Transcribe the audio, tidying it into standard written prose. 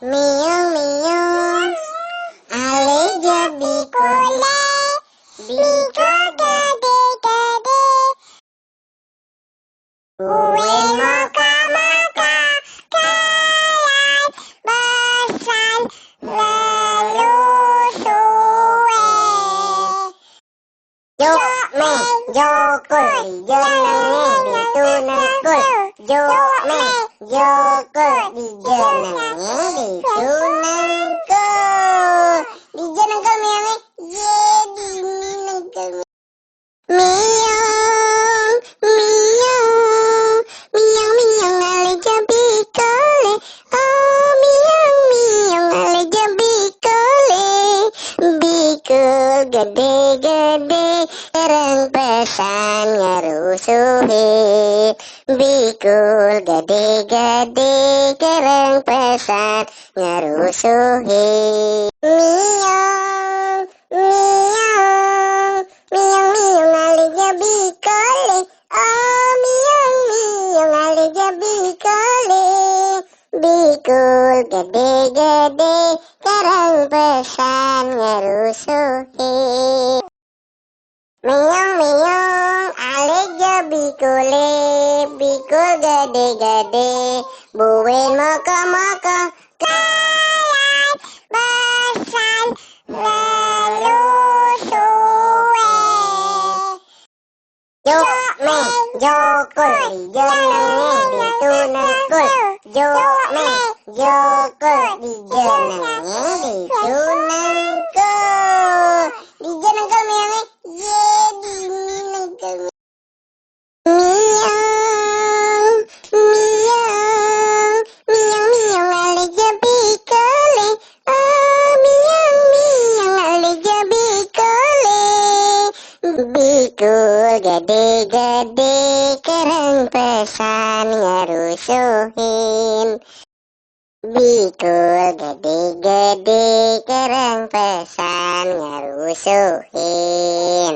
Miung miung, ale jadi kule, biko gede gede. Kue maka maka, kalat besar lalu suwe. Jo me jokul, jenenge ditunengkul. Jo me jokul, dijenenge ditunengkul. Dijenengkul miange, ye dinengkul. Miong, miong, miong, miong, ale jambi kole. Oh, miong, miong, ale jambi kole. Bikul gede-gede, kereng pesan ngerusuhi. Bikul gede-gede, kereng pesan ngerusuhi. Miong, miong, miong, miong, ale jambi kole. Oh, miong, miong, ale jambi kole. Bikul gede-gede, kereng pesan ngerusuhi. Miong, miong, ale jambi kole. Bikul gede-gede, buin maka-maka, kalat besar lalu suwe. Jo me jokul, dijenenge ditunengkul. Jo me jokul, dijenenge ditunengkul. Dijenengkul miange, ye dinengkul. Miong, miong, miong, miong, ale jambi kole. Oh, miong, miong, ale jambi kole. Bikul gede-gede, kereng pesan ngerusuhin. Bikul gede-gede, kereng pesan ngerusuhin.